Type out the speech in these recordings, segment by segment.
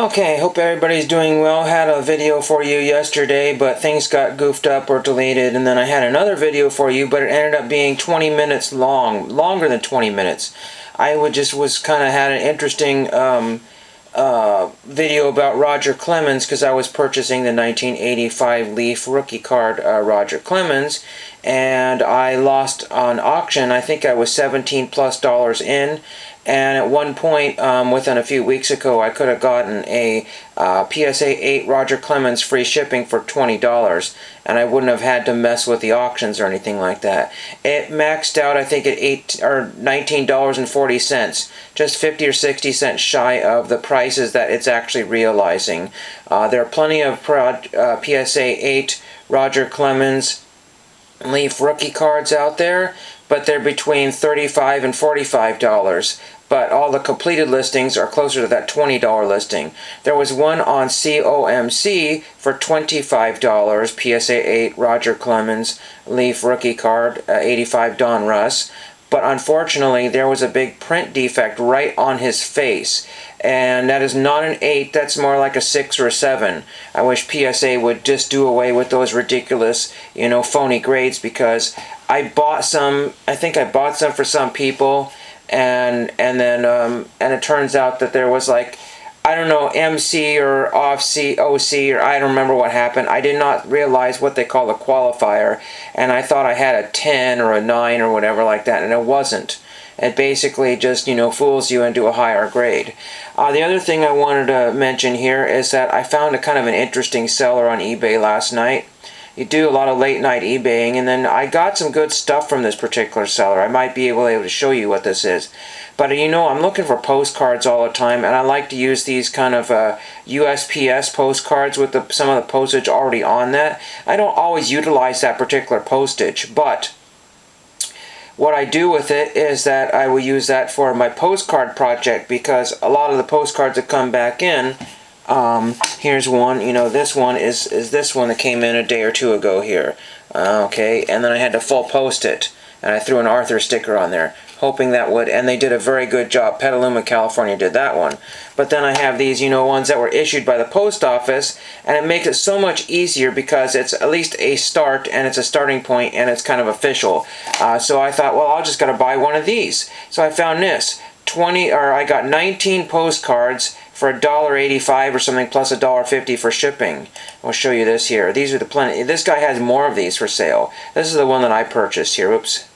Okay, hope everybody's doing well. Had a video for you yesterday, but things got goofed up or deleted, and then I had another video for you, but it ended up being 20 minutes long, longer than 20 minutes. I was kind of had an interesting video about Roger Clemens because I was purchasing the 1985 Leaf rookie card Roger Clemens, and I lost on auction. I think I was $17+ in. And at one point, within a few weeks ago, I could have gotten a PSA 8 Roger Clemens free shipping for $20, and I wouldn't have had to mess with the auctions or anything like that. It maxed out, I think, at $19.40, just 50 or 60 cents shy of the prices that it's actually realizing. There are plenty of PSA 8 Roger Clemens Leaf rookie cards out there, but they're between $35 and $45. But all the completed listings are closer to that $20 listing. There was one on COMC for $25, PSA 8 Roger Clemens Leaf rookie card, 85 Don Russ. But unfortunately, there was a big print defect right on his face. And that is not an 8, that's more like a 6 or a 7. I wish PSA would just do away with those ridiculous, phony grades, because I bought some, I think I bought some for some people, and then it turns out that there was like, I don't know, MC or OC, or I don't remember what happened. I did not realize what they call a qualifier, and I thought I had a 10 or a 9 or whatever like that, and it wasn't. It basically just, fools you into a higher grade. The other thing I wanted to mention here is that I found a kind of an interesting seller on eBay last night. You do a lot of late night eBaying, and then I got some good stuff from this particular seller. I might be able to show you what this is. But I'm looking for postcards all the time, and I like to use these kind of USPS postcards with some of the postage already on that. I don't always utilize that particular postage, but what I do with it is that I will use that for my postcard project, because a lot of the postcards that come back in, here's one, this one is this one that came in a day or two ago here. Okay, and then I had to full post it, and I threw an Arthur sticker on there, hoping that would, and they did a very good job. Petaluma, California did that one. But then I have these, ones that were issued by the post office, and it makes it so much easier because it's at least a start, and it's a starting point, and it's kind of official. So I thought, well, I'll just gotta buy one of these. So I found this, I got 19 postcards for $1.85 or something, plus $1.50 for shipping. I'll show you this here. These are the plenty. This guy has more of these for sale. This is the one that I purchased here. Oops.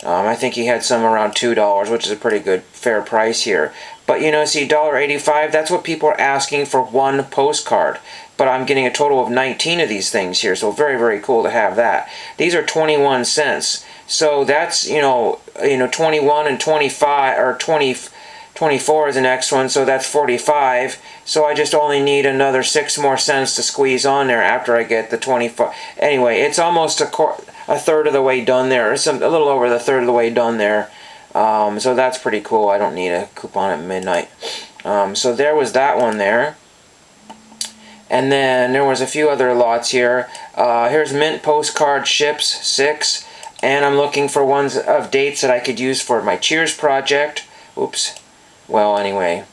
I think he had some around $2, which is a pretty good, fair price here. But see, $1.85, that's what people are asking for one postcard. But I'm getting a total of 19 of these things here, so very, very cool to have that. These are 21 cents. So that's, 21 and 25, or 24 is the next one, so that's 45. So I just only need another 6 more cents to squeeze on there after I get the 24. Anyway, it's almost a third of the way done there, or a little over the third of the way done there. So that's pretty cool. I don't need a coupon at midnight. So there was that one there. And then there was a few other lots here. Here's Mint Postcard Ships 6. And I'm looking for ones of dates that I could use for my Cheers project. Oops. Well, anyway.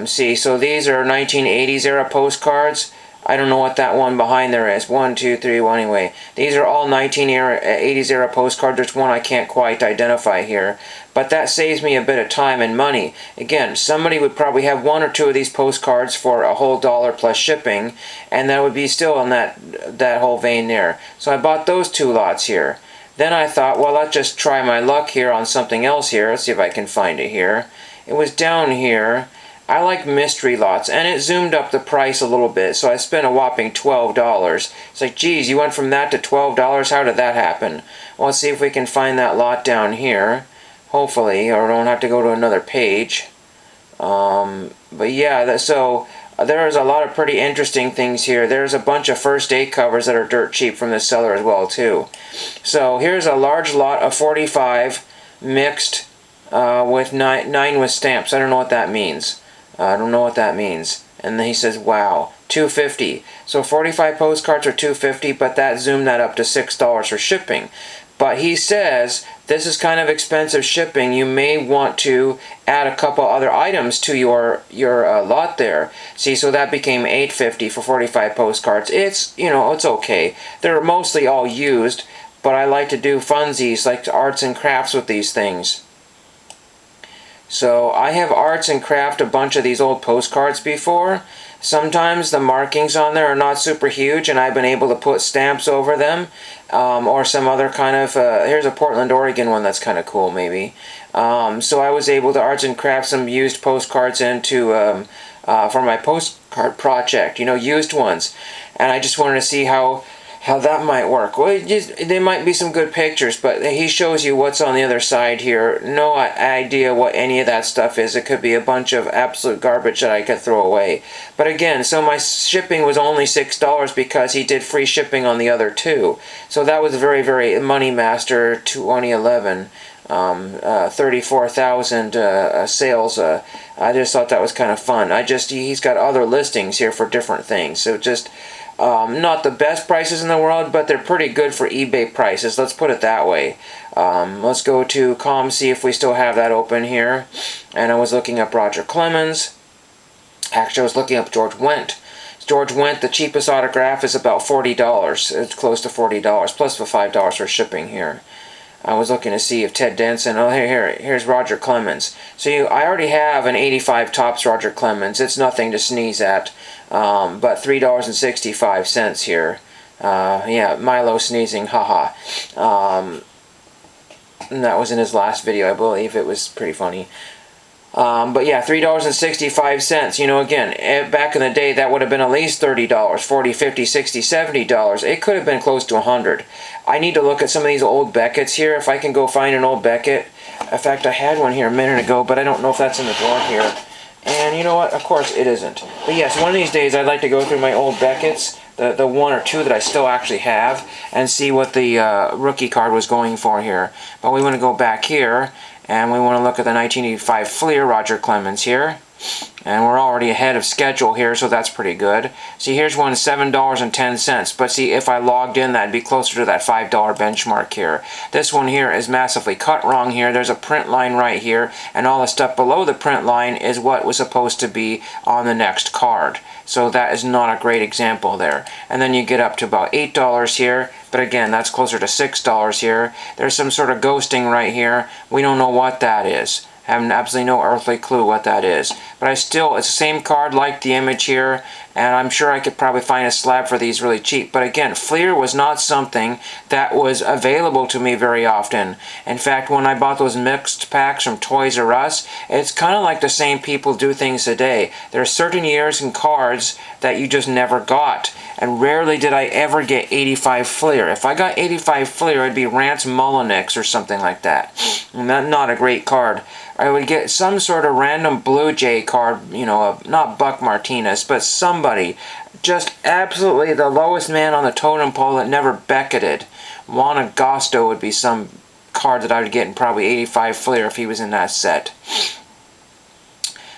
See, so these are 1980s era postcards. I don't know what that one behind there is. 1, 2, 3, well, anyway. These are all 1980s era postcards. There's one I can't quite identify here. But that saves me a bit of time and money. Again, somebody would probably have 1 or 2 of these postcards for a whole $1 plus shipping, and that would be still in that whole vein there. So I bought those 2 lots here. Then I thought, well, let's just try my luck here on something else here. Let's see if I can find it here. It was down here. I like mystery lots, and it zoomed up the price a little bit, so I spent a whopping $12. It's like, geez, you went from that to $12? How did that happen? Well, let's see if we can find that lot down here, hopefully, or don't have to go to another page. But yeah, so there's a lot of pretty interesting things here. There's a bunch of first aid covers that are dirt cheap from this seller as well, too. So here's a large lot of 45 mixed with 9 with stamps. I don't know what that means. I don't know what that means. And then he says, wow, $2.50. So 45 postcards are $2.50, but that zoomed that up to $6 for shipping. But he says this is kind of expensive shipping. You may want to add a couple other items to your lot there. See, so that became $8.50 for 45 postcards. It's, you know, it's okay. They're mostly all used, but I like to do funsies, like arts and crafts with these things. So I have arts and craft a bunch of these old postcards before. Sometimes the markings on there are not super huge, and I've been able to put stamps over them, or some other kind of, here's a Portland, Oregon one that's kind of cool maybe. So I was able to arts and craft some used postcards into, for my postcard project, you know, used ones. And I just wanted to see how that might work. Well, there might be some good pictures, but he shows you what's on the other side here. No idea what any of that stuff is. It could be a bunch of absolute garbage that I could throw away. But again, so my shipping was only $6 because he did free shipping on the other two. So that was very, very Money Master 2011. 34,000 sales. I just thought that was kind of fun. He's got other listings here for different things. So just not the best prices in the world, but they're pretty good for eBay prices. Let's put it that way. Let's go to com, see if we still have that open here. And I was looking up Roger Clemens. Actually, I was looking up George Wendt. George Wendt, the cheapest autograph is about $40. It's close to $40, plus the $5 for shipping here. I was looking to see if Ted Denson. Oh, here's Roger Clemens. So I already have an 85 Topps Roger Clemens. It's nothing to sneeze at, but $3.65 here. Yeah, Milo sneezing, haha. And that was in his last video, I believe. It was pretty funny. But yeah, $3.65. You know, again, back in the day, that would have been at least $30, $40, $50, $60, $70. It could have been close to $100. I need to look at some of these old Beckett's here, if I can go find an old Beckett. In fact, I had one here a minute ago, but I don't know if that's in the drawer here. And you know what? Of course it isn't. But yes, one of these days I'd like to go through my old Beckett's, the one or two that I still actually have, and see what the rookie card was going for here. But we want to go back here, and we want to look at the 1985 Fleer Roger Clemens here. And we're already ahead of schedule here, so that's pretty good. See, here's one, $7.10. But see, if I logged in, that'd be closer to that $5 benchmark here. This one here is massively cut wrong here. There's a print line right here, and all the stuff below the print line is what was supposed to be on the next card. So that is not a great example there. And then you get up to about $8 here. But again, that's closer to $6 here. There's some sort of ghosting right here. We don't know what that is. I have absolutely no earthly clue what that is. But it's the same card like the image here, and I'm sure I could probably find a slab for these really cheap. But again, Fleer was not something that was available to me very often. In fact, when I bought those mixed packs from Toys R Us, it's kind of like the same people do things today. There are certain years and cards that you just never got. And rarely did I ever get 85 Fleer. If I got 85 Fleer, it'd be Rance Mullinix or something like that. And that's not a great card. I would get some sort of random Blue Jay card, you know, not Buck Martinez, but somebody, just absolutely the lowest man on the totem pole that never Becketted. Juan Agosto would be some card that I would get in probably 85 Fleer if he was in that set.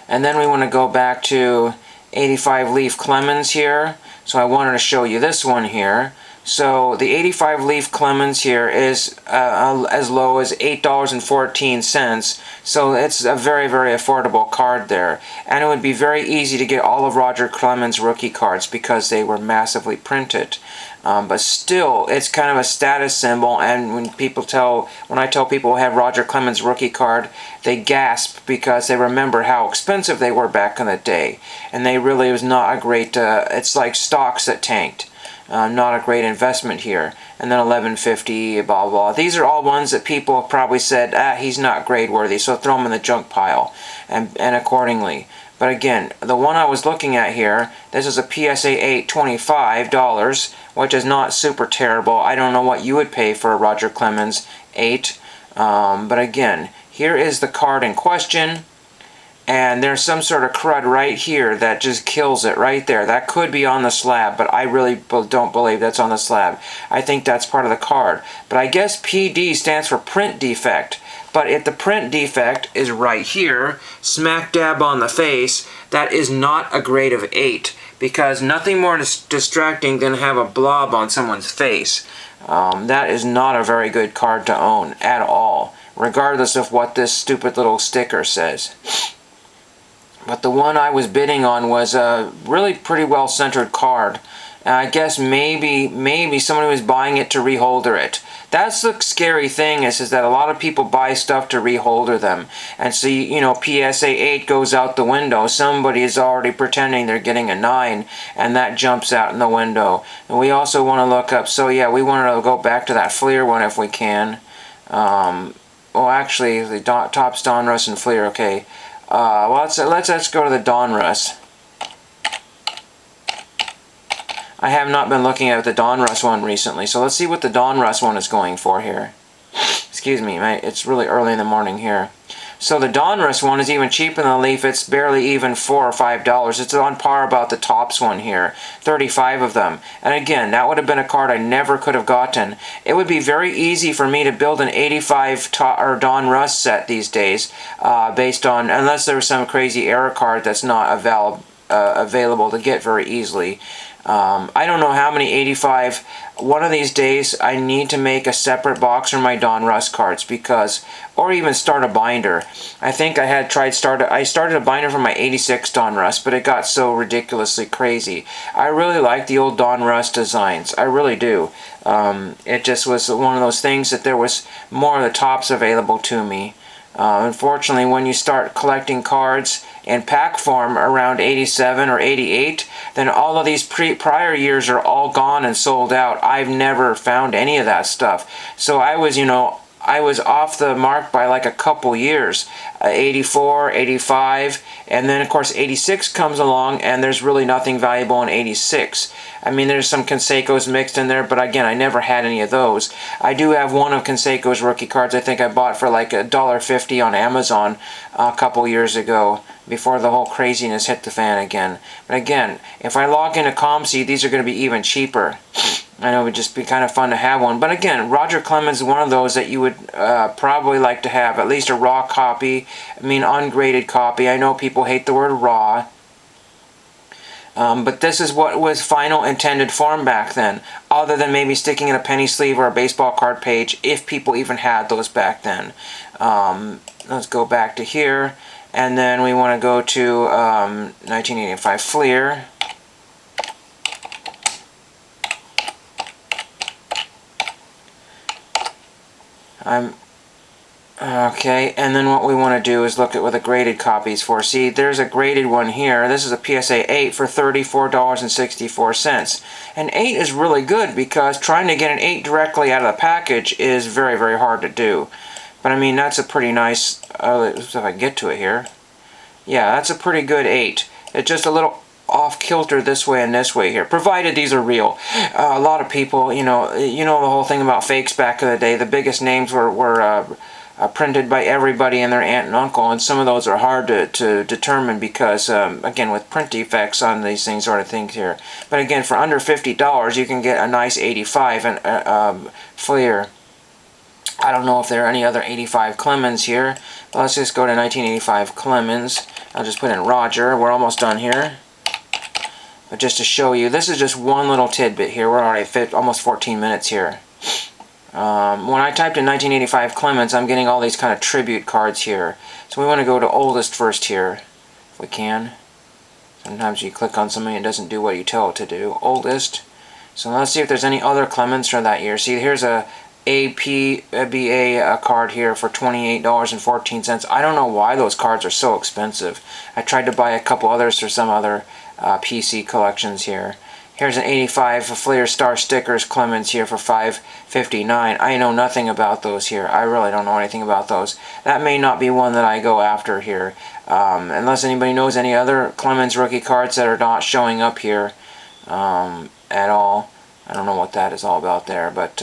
And then we want to go back to 85 Leaf Clemens here. So I wanted to show you this one here. So the 85 Leaf Clemens here is as low as $8.14. So it's a very, very affordable card there. And it would be very easy to get all of Roger Clemens rookie cards because they were massively printed. But still, it's kind of a status symbol, and when I tell people I have Roger Clemens rookie card, they gasp because they remember how expensive they were back in the day. And they really was not a great, it's like stocks that tanked. Not a great investment here. And then 1150, blah, blah. These are all ones that people have probably said, he's not grade worthy, so throw him in the junk pile, and accordingly. But again, the one I was looking at here, this is a PSA 8, $25, which is not super terrible. I don't know what you would pay for a Roger Clemens 8. But again, here is the card in question. And there's some sort of crud right here that just kills it right there. That could be on the slab, but I really don't believe that's on the slab. I think that's part of the card. But I guess PD stands for print defect. But if the print defect is right here, smack dab on the face, that is not a grade of 8. because nothing more distracting than have a blob on someone's face. That is not a very good card to own at all, regardless of what this stupid little sticker says. But the one I was bidding on was a really pretty well centered card. And I guess maybe someone was buying it to reholder it. That's the scary thing is that a lot of people buy stuff to reholder them. And so, you know, PSA 8 goes out the window. Somebody is already pretending they're getting a 9, and that jumps out in the window. And we also want to look up, so yeah, we wanted to go back to that Fleer one if we can. Well, actually, the Topps Donruss and Fleer, okay. Well, let's go to the Donruss. I have not been looking at the Donruss one recently, so let's see what the Donruss one is going for here. Excuse me, it's really early in the morning here. So the Donruss one is even cheaper than the Leaf. It's barely even $4 or $5. It's on par about the Topps one here. 35 of them. And again, that would have been a card I never could have gotten. It would be very easy for me to build an 85 or Donruss set these days, based on, unless there was some crazy error card that's not available to get very easily. I don't know how many 85. One of these days I need to make a separate box for my Donruss cards, because, or even start a binder. I think I started a binder for my 86 Donruss, but it got so ridiculously crazy. I really like the old Donruss designs. I really do. It just was one of those things that there was more of the Topps available to me. Unfortunately, when you start collecting cards in pack form around 87 or 88, then all of these prior years are all gone and sold out. I've never found any of that stuff. So I was, you know, I was off the mark by like a couple years. 84, 85, and then of course 86 comes along, and there's really nothing valuable in 86. I mean, there's some Canseco's mixed in there, but again, I never had any of those. I do have one of Canseco's rookie cards I think I bought for like $1.50 on Amazon a couple years ago, before the whole craziness hit the fan again. But again, if I log into ComC, these are going to be even cheaper. I know it would just be kind of fun to have one. But again, Roger Clemens is one of those that you would probably like to have, at least a raw copy. I mean, ungraded copy. I know people hate the word raw. But this is what was final intended form back then, other than maybe sticking in a penny sleeve or a baseball card page, if people even had those back then. Let's go back to here, and then we want to go to 1985 Fleer. Okay, and then what we want to do is look at what the graded copies for. See, there's a graded one here. This is a PSA 8 for $34.64. And 8 is really good, because trying to get an 8 directly out of the package is very, very hard to do. But I mean, that's a pretty nice, if I get to it here. Yeah, that's a pretty good 8. It's just a little off-kilter this way and this way here, provided these are real. A lot of people, you know the whole thing about fakes back in the day. The biggest names were printed by everybody and their aunt and uncle, and some of those are hard to determine because, again, with print defects on these things sort of things here. But again, for under $50, you can get a nice 85 and Fleer. I don't know if there are any other 85 Clemens here. But let's just go to 1985 Clemens. I'll just put in Roger. We're almost done here. But just to show you, this is just one little tidbit here. We're already almost 14 minutes here. When I typed in 1985 Clemens, I'm getting all these kind of tribute cards here. So we want to go to oldest first here, if we can. Sometimes you click on something and it doesn't do what you tell it to do. Oldest. So let's see if there's any other Clemens from that year. See, here's a APBA card here for $28.14. I don't know why those cards are so expensive. I tried to buy a couple others for some other PC collections here. Here's an 85 Fleer Star Stickers Clemens here for $5.59. I know nothing about those here. I really don't know anything about those. That may not be one that I go after here. Unless anybody knows any other Clemens rookie cards that are not showing up here at all. I don't know what that is all about there, but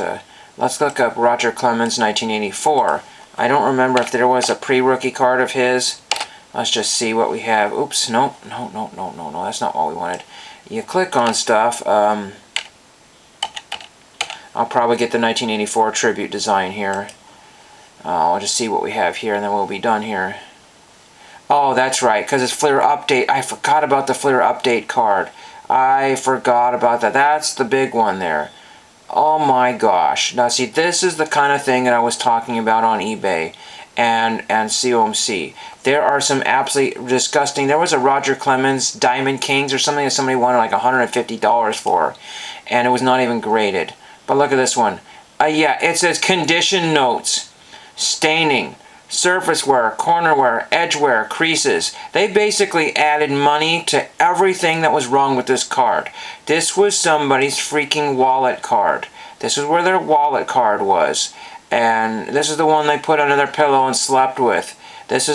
let's look up Roger Clemens 1984. I don't remember if there was a pre-rookie card of his. Let's just see what we have. Oops, no, that's not what we wanted. You click on stuff, I'll probably get the 1984 tribute design here. I'll just see what we have here, and then we'll be done here. Oh, that's right, because it's Fleer Update. I forgot about the Fleer Update card. I forgot about that. That's the big one there. Oh my gosh. Now see, this is the kind of thing that I was talking about on eBay and COMC. There are some absolutely disgusting. There was a Roger Clemens Diamond Kings or something that somebody wanted like $150 for, and it was not even graded. But look at this one. Yeah, it says condition notes, staining, surface wear, corner wear, edge wear, creases. They basically added money to everything that was wrong with this card. This was somebody's freaking wallet card. This is where their wallet card was. And this is the one they put under their pillow and slept with. This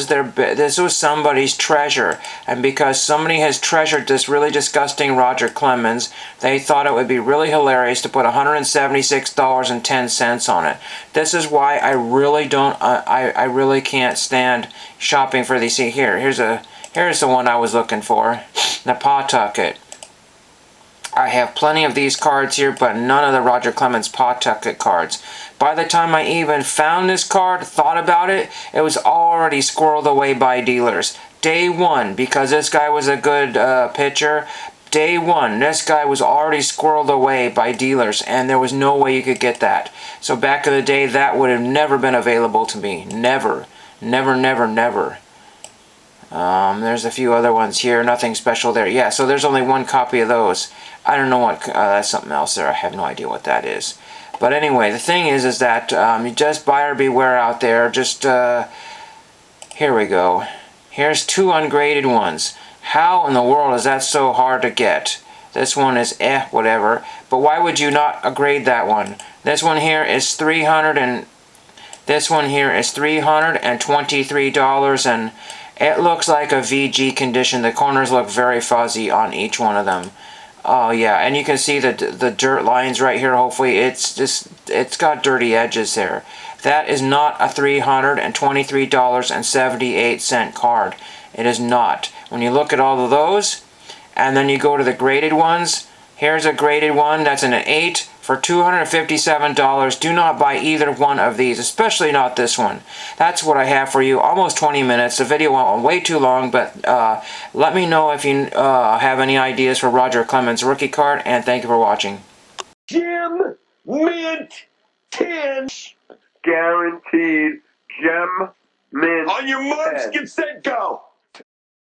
was somebody's treasure, and because somebody has treasured this really disgusting Roger Clemens, they thought it would be really hilarious to put $176.10 on it. This is why I really don't. I really can't stand shopping for these. See here, here's the one I was looking for, the Pawtucket. I have plenty of these cards here, but none of the Roger Clemens Pawtucket cards. By the time I even found this card, thought about it, it was already squirreled away by dealers. Day one, because this guy was a good pitcher, day one, this guy was already squirreled away by dealers, and there was no way you could get that. So back in the day, that would have never been available to me. Never. Never, never, never. There's a few other ones here, nothing special there. Yeah, so there's only one copy of those. I don't know what, that's something else there. I have no idea what that is. But anyway, the thing is that you just buyer beware out there. Just, here we go. Here's two ungraded ones. How in the world is that so hard to get? This one is whatever. But why would you not grade that one? This one here is this one here is $323, and it looks like a VG condition. The corners look very fuzzy on each one of them. Oh yeah, and you can see the dirt lines right here. Hopefully it's got dirty edges there. That is not a $323.78 card. It is not. When you look at all of those, and then you go to the graded ones, here's a graded one that's an 8 for $257. Do not buy either one of these, especially not this one. That's what I have for you. Almost 20 minutes. The video went on way too long, but let me know if you have any ideas for Roger Clemens' rookie card, and thank you for watching. Gem Mint 10. Guaranteed Gem Mint. On your marks, get set, go!